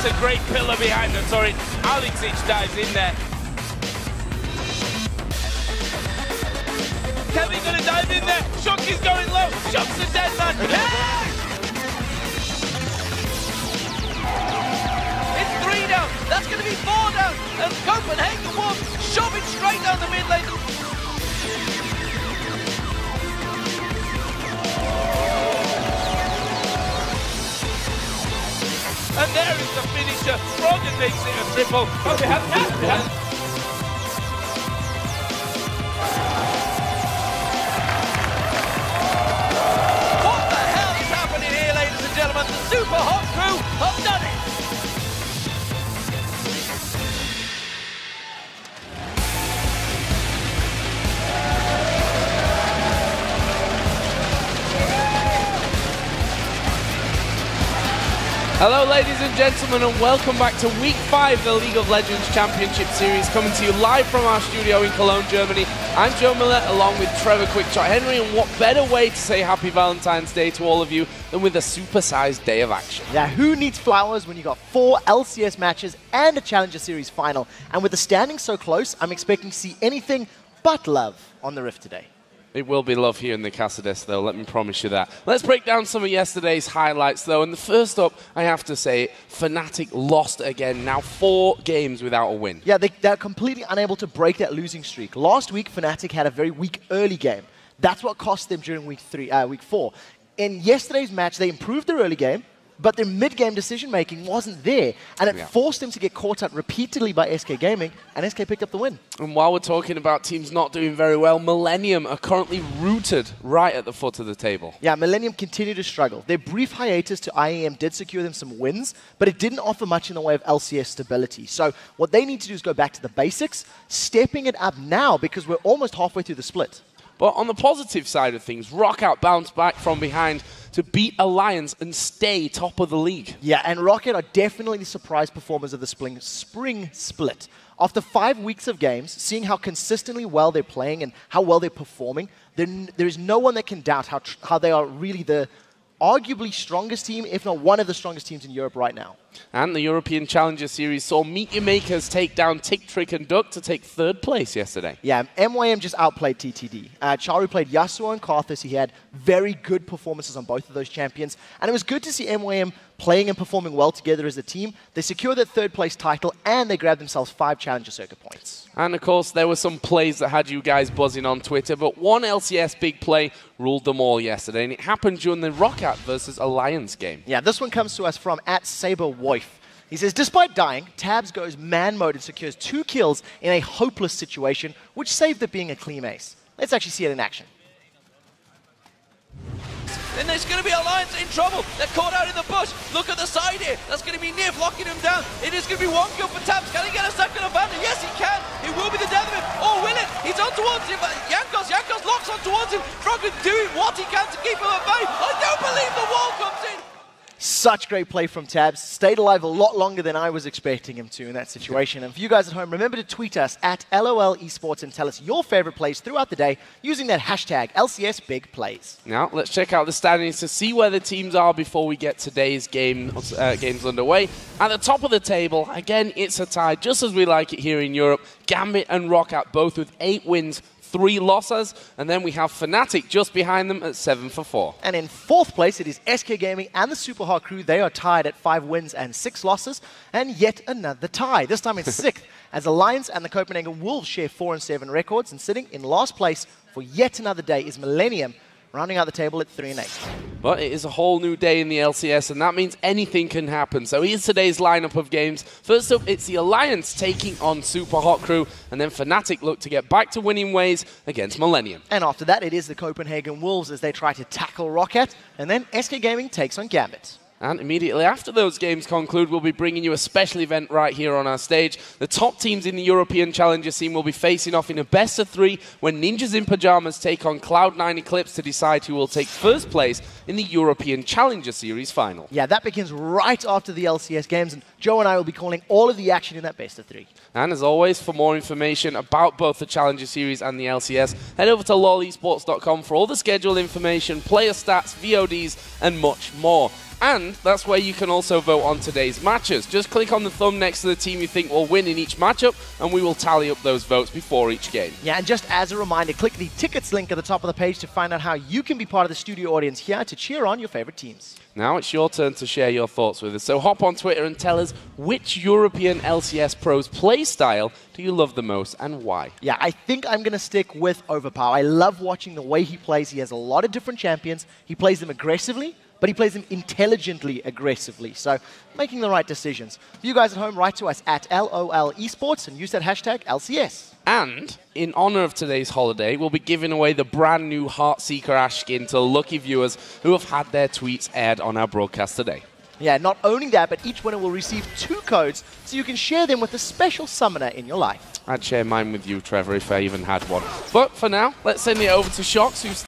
That's a great pillar behind the turret. Alexic dives in there. Kevin gonna dive in there. Shock is going low. Shock's a dead man. Yeah! It's 3 down. That's gonna be 4 down. And Copenhagen Wolves shoving straight down the mid lane. And there is the finisher. Rogan makes it a triple. Oh, they have. What the hell is happening here, ladies and gentlemen? The Super Hot Crew have done it. Hello ladies and gentlemen, and welcome back to Week 5 of the League of Legends Championship Series, coming to you live from our studio in Cologne, Germany. I'm Joe Miller, along with Trevor Quickshot Henry, and what better way to say Happy Valentine's Day to all of you than with a supersized day of action. Yeah, who needs flowers when you got 4 LCS matches and a Challenger Series final? And with the standings so close, I'm expecting to see anything but love on the Rift today. It will be love here in the Casadez, though, let me promise you that. Let's break down some of yesterday's highlights, though. And the first up, I have to say, Fnatic lost again. Now 4 games without a win. Yeah, they're completely unable to break that losing streak. Last week, Fnatic had a very weak early game. That's what cost them during week 4. In yesterday's match, they improved their early game, but their mid-game decision-making wasn't there, and it forced them to get caught out repeatedly by SK Gaming, and SK picked up the win. And while we're talking about teams not doing very well, Millennium are currently rooted right at the foot of the table. Yeah, Millennium continue to struggle. Their brief hiatus to IEM did secure them some wins, but it didn't offer much in the way of LCS stability. So what they need to do is go back to the basics, stepping it up now because we're almost halfway through the split. But on the positive side of things, Rockout bounced back from behind to beat Alliance and stay top of the league. Yeah, and Rocket are definitely the surprise performers of the spring split. After 5 weeks of games, seeing how consistently well they're playing and how well they're performing, there is no one that can doubt how they are really the arguably strongest team, if not one of the strongest teams in Europe right now. And the European Challenger Series saw Meet Your Makers take down Tick, Trick and Duck to take 3rd place yesterday. Yeah, MYM just outplayed TTD. Charu played Yasuo and Karthus. He had very good performances on both of those champions. And it was good to see MYM playing and performing well together as a team. They secured their 3rd place title and they grabbed themselves 5 Challenger Circuit points. And of course, there were some plays that had you guys buzzing on Twitter, but one LCS big play ruled them all yesterday, and it happened during the Rockout versus Alliance game. Yeah, this one comes to us from @SaberWoif. He says, despite dying, Tabs goes man mode and secures 2 kills in a hopeless situation, which saved it being a clean ace. Let's actually see it in action. Then there's going to be Alliance in trouble. They're caught out in the bush. Look at the side here. That's going to be Nif locking him down. It is going to be 1 kill for Tabs. Can he get a second abandon? Yes, he can. It will be the death of him. Oh, will it? He's on towards him. Jankos locks on towards him. Frogman doing what he can to keep him at bay. I don't believe the wall comes in. Such great play from Tabs. Stayed alive a lot longer than I was expecting him to in that situation. And for you guys at home, remember to tweet us at LOL Esports and tell us your favorite plays throughout the day using that hashtag LCS Big Plays. Now, let's check out the standings to see where the teams are before we get today's games underway. At the top of the table, again, it's a tie, just as we like it here in Europe. Gambit and Rockout both with 8 wins, 3 losses, and then we have Fnatic just behind them at 7 for 4. And in 4th place, it is SK Gaming and the Super Hot Crew. They are tied at 5 wins and 6 losses, and yet another tie. This time it's 6th, as Alliance and the Copenhagen Wolves share 4 and 7 records, and sitting in last place for yet another day is Millennium, rounding out the table at 3 and 8. But it is a whole new day in the LCS, and that means anything can happen. So here's today's lineup of games. First up, it's the Alliance taking on Super Hot Crew, and then Fnatic look to get back to winning ways against Millennium. And after that, it is the Copenhagen Wolves as they try to tackle Rocket, and then SK Gaming takes on Gambit. And immediately after those games conclude, we'll be bringing you a special event right here on our stage. The top teams in the European Challenger scene will be facing off in a best-of-3 when Ninjas in Pyjamas take on Cloud9 Eclipse to decide who will take 1st place in the European Challenger Series final. Yeah, that begins right after the LCS games, and Joe and I will be calling all of the action in that best of 3. And as always, for more information about both the Challenger Series and the LCS, head over to lolesports.com for all the schedule information, player stats, VODs, and much more. And that's where you can also vote on today's matches. Just click on the thumb next to the team you think will win in each matchup, and we will tally up those votes before each game. Yeah, and just as a reminder, click the tickets link at the top of the page to find out how you can be part of the studio audience here to cheer on your favorite teams. Now it's your turn to share your thoughts with us. So hop on Twitter and tell us which European LCS pros play style do you love the most and why? Yeah, I think I'm going to stick with Overpower. I love watching the way he plays. He has a lot of different champions. He plays them aggressively, but he plays them intelligently aggressively. So making the right decisions. For you guys at home, write to us at LOL Esports and use that hashtag LCS. And in honor of today's holiday, we'll be giving away the brand new Heartseeker Ash skin to lucky viewers who have had their tweets aired on our broadcast today. Yeah, not only that, but each winner will receive 2 codes so you can share them with a special summoner in your life. I'd share mine with you, Trevor, if I even had one. But for now, let's send it over to Shox, who's